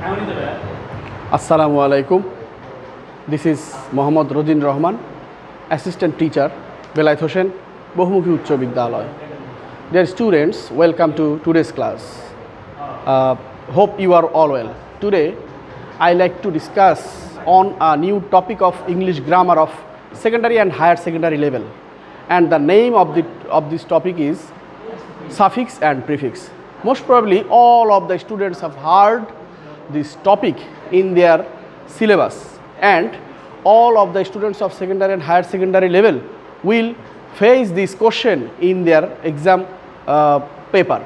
Assalamu alaikum. This is Mohammad Rodin Rahman, Assistant Teacher, Belayt Hossain, Bahumukhi Uchcho Bidyalay. Dear students, welcome to today's class. Hope you are all well. Today, I like to discuss on a new topic of English grammar of secondary and higher secondary level. And the name of this topic is suffix and prefix. Most probably all of the students have heard this topic in their syllabus, and all of the students of secondary and higher secondary level will face this question in their exam paper.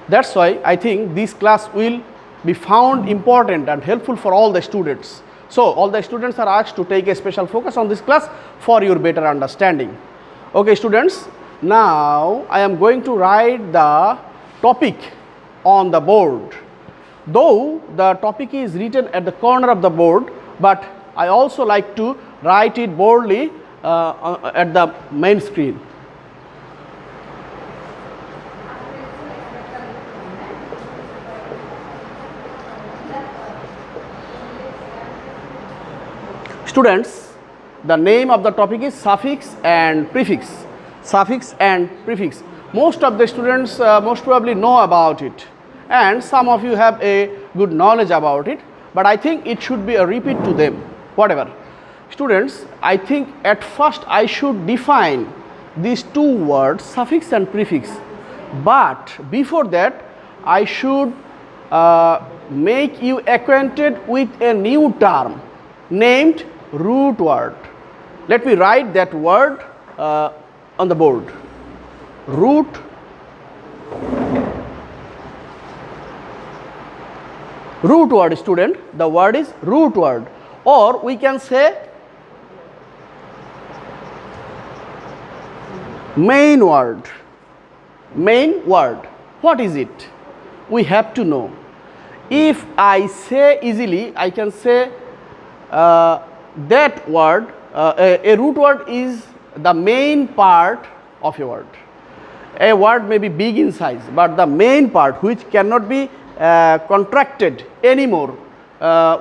That's why I think this class will be found important and helpful for all the students. So all the students are asked to take a special focus on this class for your better understanding. Okay students, now I am going to write the topic on the board. Though the topic is written at the corner of the board, but I also like to write it boldly at the main screen. Students, the name of the topic is suffix and prefix. Suffix and prefix. Most of the students most probably know about it, and some of you have a good knowledge about it, but I think it should be a repeat to them. Whatever. Students, I think at first I should define these two words, suffix and prefix, but before that I should make you acquainted with a new term named root word. Let me write that word on the board. Root word, student, the word is root word, or we can say main word. Main word. What is it? We have to know. If I say easily, I can say that word, a root word is the main part of a word. A word may be big in size, but the main part which cannot be contracted anymore,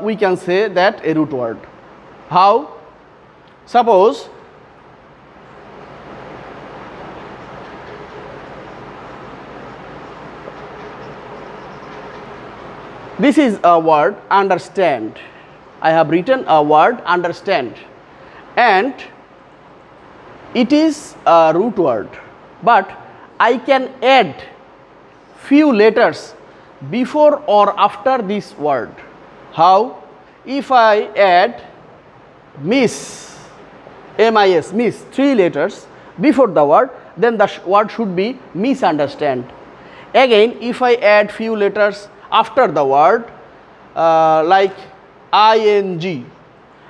we can say that a root word. How? Suppose this is a word understand. I have written a word understand, and it is a root word, but I can add few letters before or after this word. How? If I add miss, M-I-S, miss, 3 letters before the word, then the word should be misunderstand. Again, if I add few letters after the word like ing,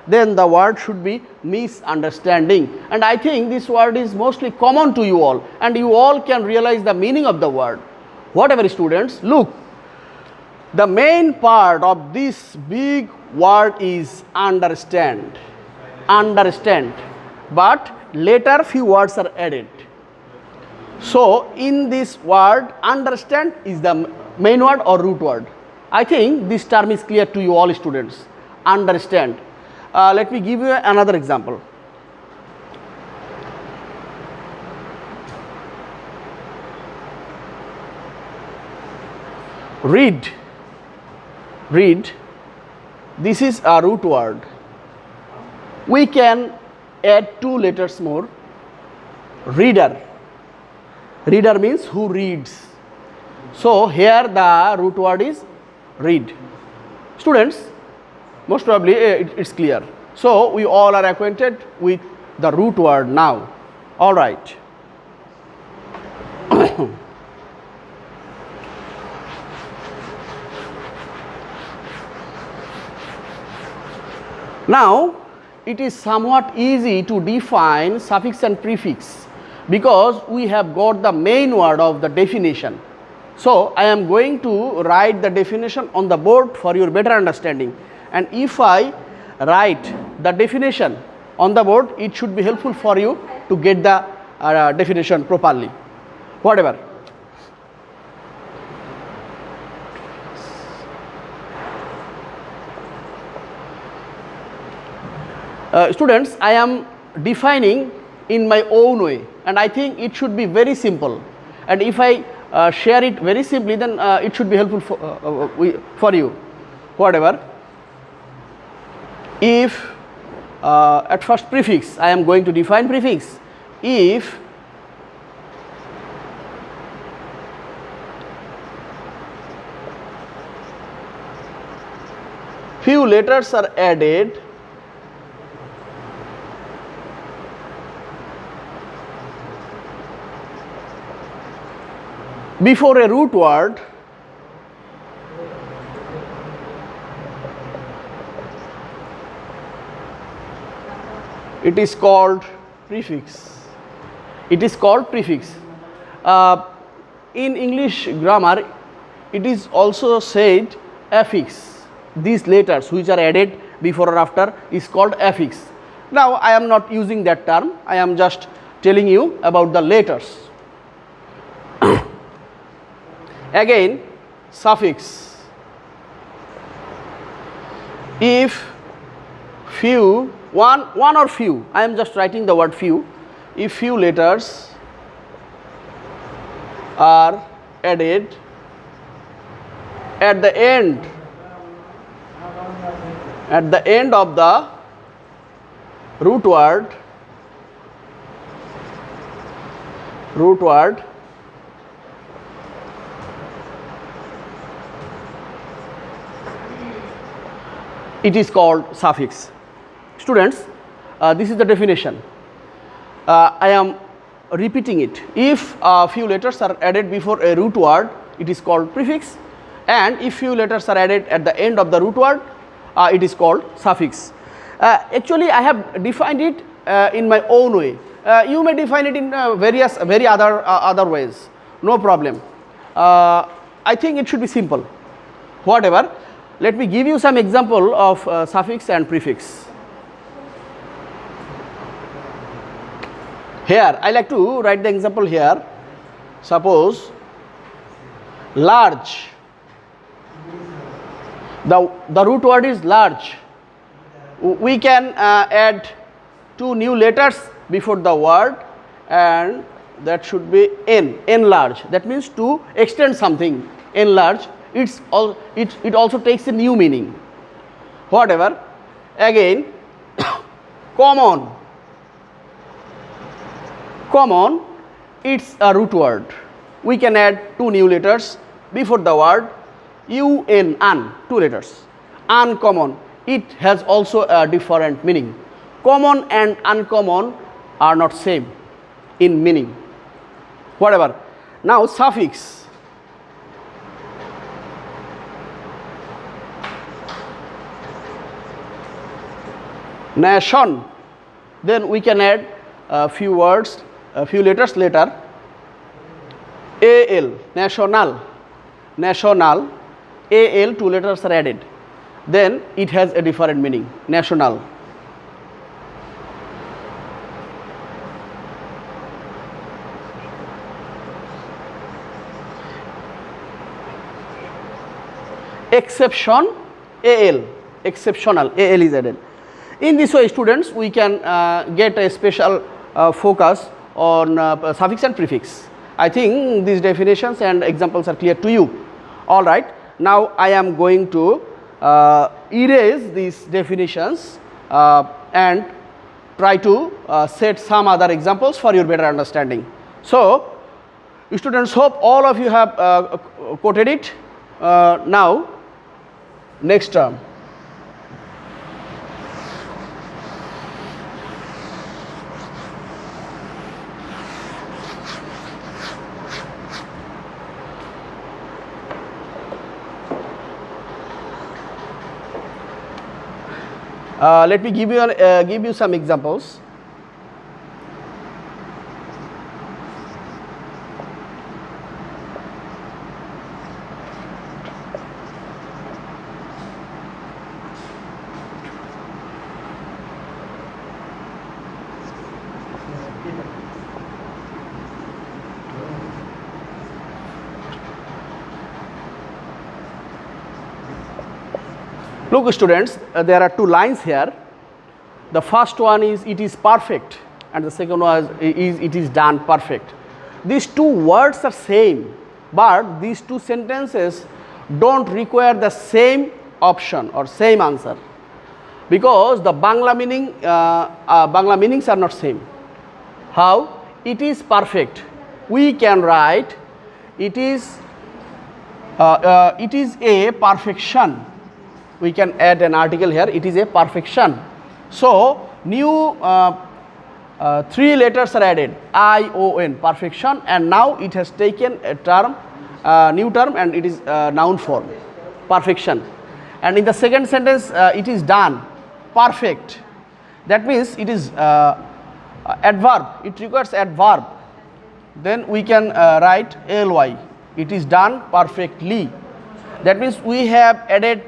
then the word should be misunderstanding. And I think this word is mostly common to you all, and you all can realize the meaning of the word. Whatever students, look, the main part of this big word is understand. Understand, but later few words are added. So in this word, understand is the main word or root word. I think this term is clear to you all students. Understand. Let me give you another example. Read. Read. This is a root word. We can add 2 letters more. Reader. Reader means who reads. So here the root word is read. Students, most probably it's clear. So we all are acquainted with the root word now. All right. Now it is somewhat easy to define suffix and prefix because we have got the main word of the definition. So I am going to write the definition on the board for your better understanding, and if I write the definition on the board, it should be helpful for you to get the definition properly. Whatever. Students, I am defining in my own way, and I think it should be very simple, and if I share it very simply, then it should be helpful for you. Whatever, if at first prefix, I am going to define prefix. If few letters are added before a root word, it is called prefix. It is called prefix. In English grammar, it is also said affix. These letters which are added before or after is called affix. Now, I am not using that term. I am just telling you about the letters. Again, suffix. If few, one or few, I am just writing the word few. If few letters are added at the end of the root word, it is called suffix. Students, this is the definition. I am repeating it. If few letters are added before a root word, it is called prefix, and if few letters are added at the end of the root word, it is called suffix. Actually, I have defined it in my own way. You may define it in very other ways. No problem. I think it should be simple. Whatever. Let me give you some example of suffix and prefix. Here, I like to write the example here. Suppose large. The root word is large. We can add two new letters before the word, and that should be enlarge. That means to extend something, enlarge. It also takes a new meaning. Whatever. Again, common. Common, it's a root word. We can add two new letters before the word. Un, two letters. Uncommon, it has also a different meaning. Common and uncommon are not same in meaning. Whatever. Now, suffix. Nation, then we can add a few words, a few letters later. Al, national, national, Al, two letters are added, then it has a different meaning, national. Exception, Al, exceptional, Al is added. In this way, students, we can get a special focus on suffix and prefix. I think these definitions and examples are clear to you. All right. Now, I am going to erase these definitions and try to set some other examples for your better understanding. So, students, hope all of you have quoted it. Now, next term. Let me give you some examples. Look, students, there are two lines here. The first one is it is perfect, and the second one is it is done perfect. These two words are same, but these two sentences don't require the same option or same answer, because the Bangla meanings are not same. How? It is perfect. We can write it is a perfection. We can add an article here. It is a perfection. So new 3 letters are added, ION, perfection, and now it has taken a term, new term, and it is noun form, perfection. And in the second sentence, it is done, perfect. That means it is adverb. It requires adverb. Then we can write ly. It is done perfectly. That means we have added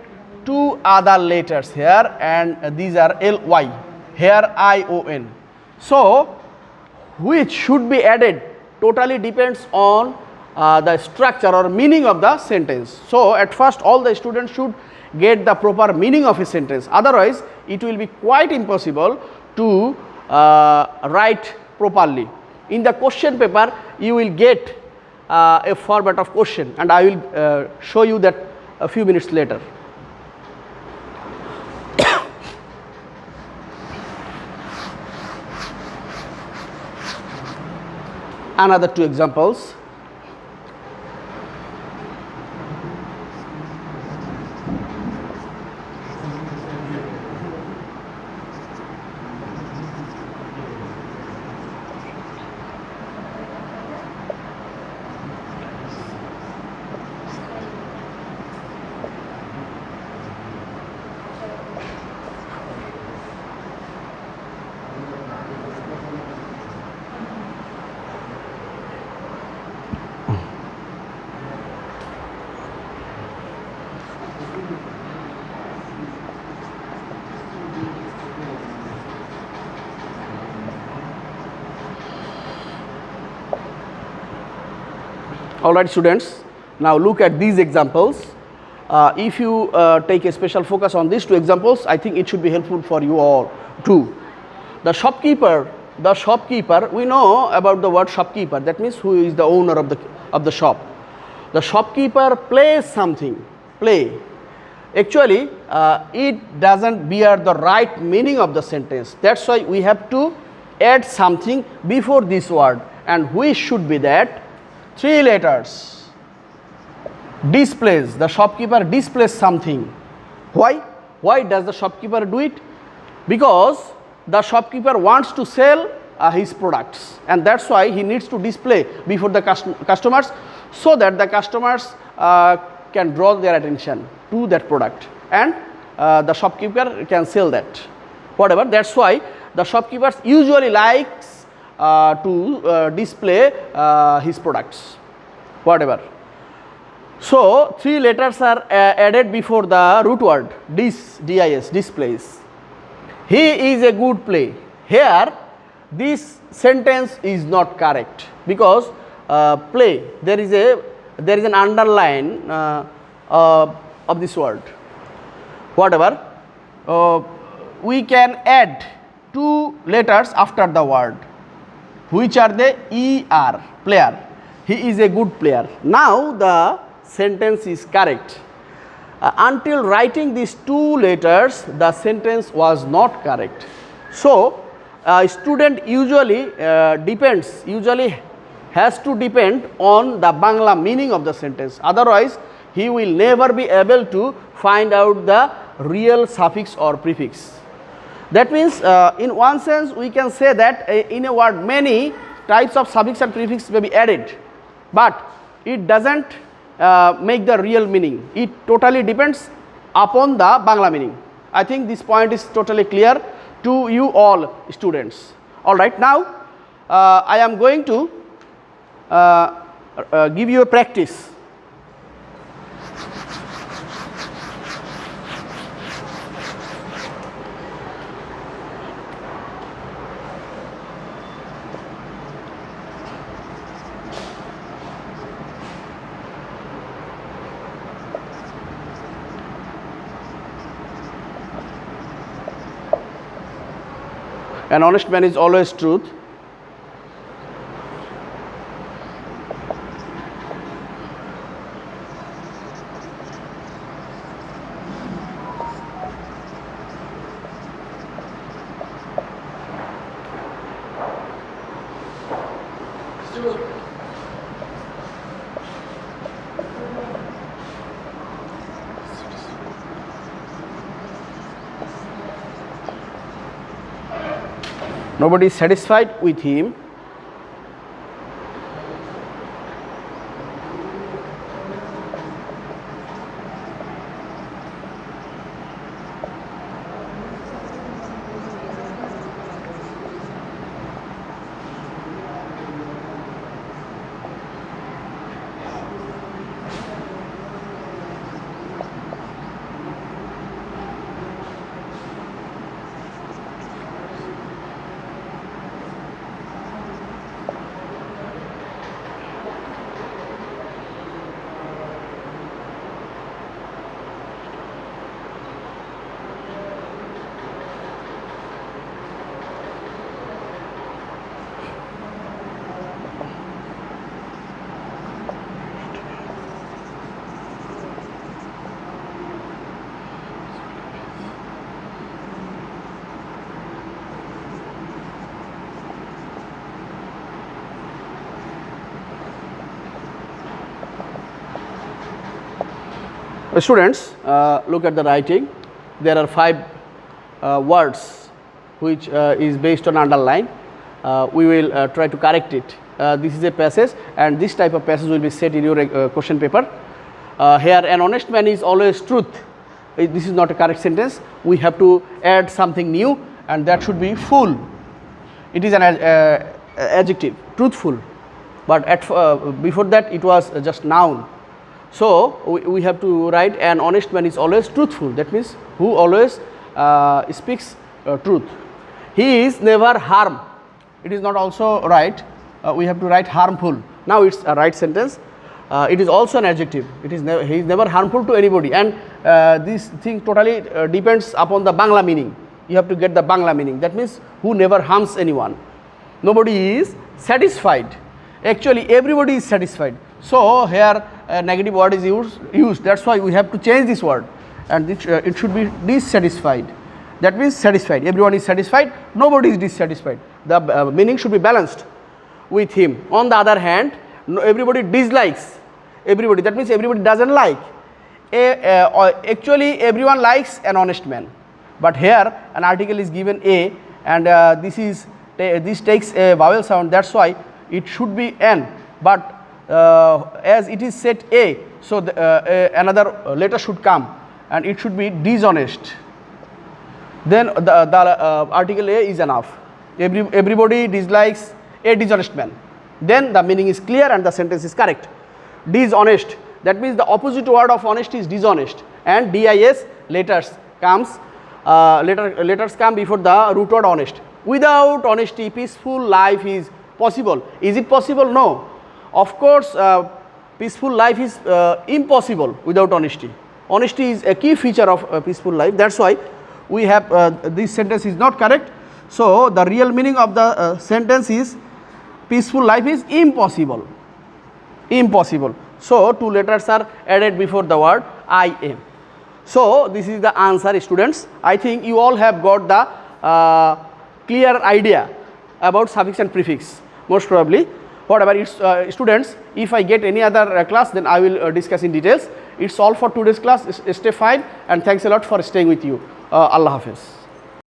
2 other letters here, and these are ly. Here ION. So which should be added totally depends on the structure or meaning of the sentence. So at first all the students should get the proper meaning of a sentence, otherwise it will be quite impossible to write properly. In the question paper you will get a format of question, and I will show you that a few minutes later. Another 2 examples. Alright students, now look at these examples. If you take a special focus on these 2 examples, I think it should be helpful for you all too. The shopkeeper, we know about the word shopkeeper, that means who is the owner of the shop. The shopkeeper plays something, play. Actually it doesn't bear the right meaning of the sentence. That's why we have to add something before this word, and which should be that 3 letters. Displays, the shopkeeper displays something. Why? Why does the shopkeeper do it? Because the shopkeeper wants to sell his products, and that's why he needs to display before the customers, so that the customers can draw their attention to that product, and the shopkeeper can sell that, whatever. That's why the shopkeepers usually likes to display his products, whatever. So 3 letters are added before the root word, dis, displays. He is a good play. Here this sentence is not correct, because play, there is an underline of this word, whatever. We can add 2 letters after the word, which are the ER, player. He is a good player. Now the sentence is correct. Until writing these 2 letters, the sentence was not correct. So a student usually has to depend on the Bangla meaning of the sentence, otherwise he will never be able to find out the real suffix or prefix. That means in one sense we can say that in a word many types of suffix and prefix may be added, but it doesn't make the real meaning. It totally depends upon the Bangla meaning. I think this point is totally clear to you all students. Alright, now I am going to give you a practice. An honest man is always truth. Nobody is satisfied with him. Students, look at the writing. There are 5 words which is based on underline. We will try to correct it. This is a passage, and this type of passage will be set in your question paper. Here, an honest man is always truth. This is not a correct sentence. We have to add something new, and that should be full. It is an adjective, truthful, but before that it was just noun. So we have to write an honest man is always truthful. That means who always speaks truth. He is never harm. It is not also right. We have to write harmful. Now it's a right sentence. It is also an adjective. It is he is never harmful to anybody, and this thing totally depends upon the Bangla meaning. You have to get the Bangla meaning. That means who never harms anyone. Nobody is satisfied. Actually, everybody is satisfied. So here a negative word is used. That's why we have to change this word, and it should be dissatisfied. That means satisfied. Everyone is satisfied. Nobody is dissatisfied. The meaning should be balanced with him. On the other hand, everybody dislikes. Everybody. That means everybody doesn't like. Actually, everyone likes an honest man. But here an article is given a, and this takes a vowel sound. That's why it should be n. But as it is set a, so another letter should come, and it should be dishonest. Then the article a is enough. Everybody dislikes a dishonest man. Then the meaning is clear and the sentence is correct. Dishonest, that means the opposite word of honest is dishonest, and dis letters comes letters come before the root word honest. Without honesty, peaceful life is possible. Is it possible? No. Of course, peaceful life is impossible without honesty. Honesty is a key feature of peaceful life. That's why we have this sentence is not correct. So the real meaning of the sentence is peaceful life is impossible. Impossible. So 2 letters are added before the word I am. So this is the answer, students. I think you all have got the clear idea about suffix and prefix, most probably. Whatever it's students, if I get any other class, then I will discuss in details. It's all for today's class. Stay fine, and thanks a lot for staying with you. Allah Hafiz.